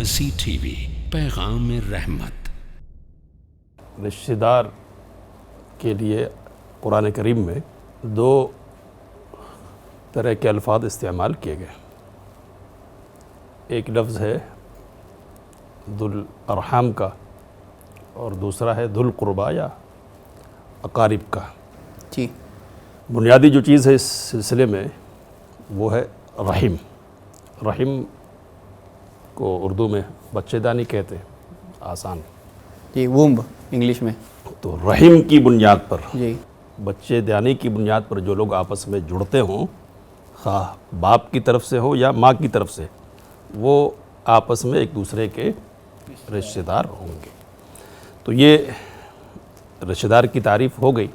مرسی T V, پیغام رحمت۔ رشتہ دار کے لیے قرآن کریم میں دو طرح کے الفاظ استعمال کیے گئے۔ ایک لفظ ہے ذو الارحام کا اور دوسرا ہے ذو القربا یا اقارب کا۔ جی، بنیادی جو چیز ہے اس سلسلے میں وہ ہے رحم۔ رحم کو اردو میں بچے دانی کہتے ہیں، آسان۔ جی، وومب انگلش میں۔ تو رحم کی بنیاد پر، جی، بچے دانی کی بنیاد پر جو لوگ آپس میں جڑتے ہوں، خواہ باپ کی طرف سے ہو یا ماں کی طرف سے، وہ آپس میں ایک دوسرے کے رشتہ دار ہوں گے۔ تو یہ رشتہ دار کی تعریف ہو گئی۔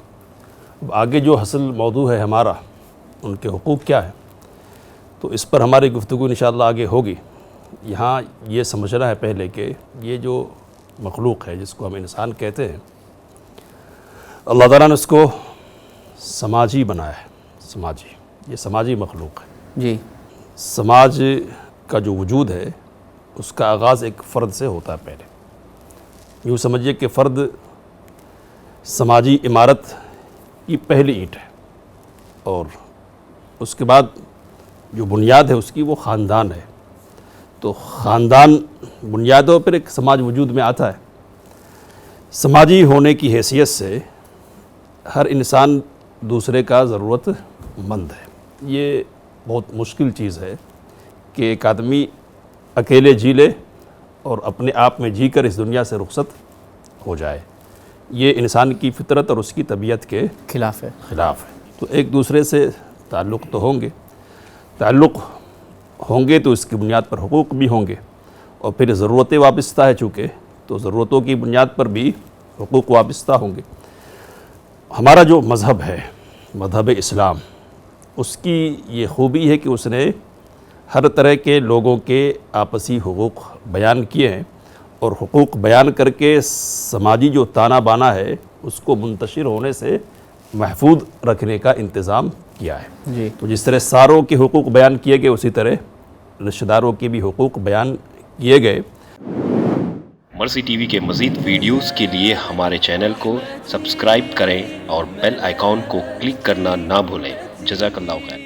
اب آگے جو اصل موضوع ہے ہمارا، ان کے حقوق کیا ہے، تو اس پر ہماری گفتگو انشاءاللہ آگے ہوگی۔ یہاں یہ سمجھنا ہے پہلے کہ یہ جو مخلوق ہے جس کو ہم انسان کہتے ہیں، اللہ تعالیٰ نے اس کو سماجی بنایا ہے۔ سماجی، یہ سماجی مخلوق ہے۔ جی، سماج کا جو وجود ہے اس کا آغاز ایک فرد سے ہوتا ہے۔ پہلے یوں سمجھیے کہ فرد سماجی عمارت کی پہلی اینٹ ہے، اور اس کے بعد جو بنیاد ہے اس کی وہ خاندان ہے۔ تو خاندان بنیاد ہو، پھر ایک سماج وجود میں آتا ہے۔ سماجی ہونے کی حیثیت سے ہر انسان دوسرے کا ضرورت مند ہے۔ یہ بہت مشکل چیز ہے کہ ایک آدمی اکیلے جی لے اور اپنے آپ میں جی کر اس دنیا سے رخصت ہو جائے۔ یہ انسان کی فطرت اور اس کی طبیعت کے خلاف ہے۔ خلاف ہے۔ تو ایک دوسرے سے تعلق تو ہوں گے، تعلق ہوں گے تو اس کی بنیاد پر حقوق بھی ہوں گے، اور پھر ضرورتیں وابستہ ہے چونکہ، تو ضرورتوں کی بنیاد پر بھی حقوق وابستہ ہوں گے۔ ہمارا جو مذہب ہے، مذہب اسلام، اس کی یہ خوبی ہے کہ اس نے ہر طرح کے لوگوں کے آپسی حقوق بیان کیے ہیں، اور حقوق بیان کر کے سماجی جو تانا بانا ہے اس کو منتشر ہونے سے محفوظ رکھنے کا انتظام کیا ہے۔ جی، تو جس طرح ساروں کے حقوق بیان کیے گئے، اسی طرح رشتہ داروں کے بھی حقوق بیان کیے گئے۔ مرسی ٹی وی کے مزید ویڈیوز کے لیے ہمارے چینل کو سبسکرائب کریں اور بیل آئیکن کو کلک کرنا نہ بھولیں۔ جزاک اللہ خیر۔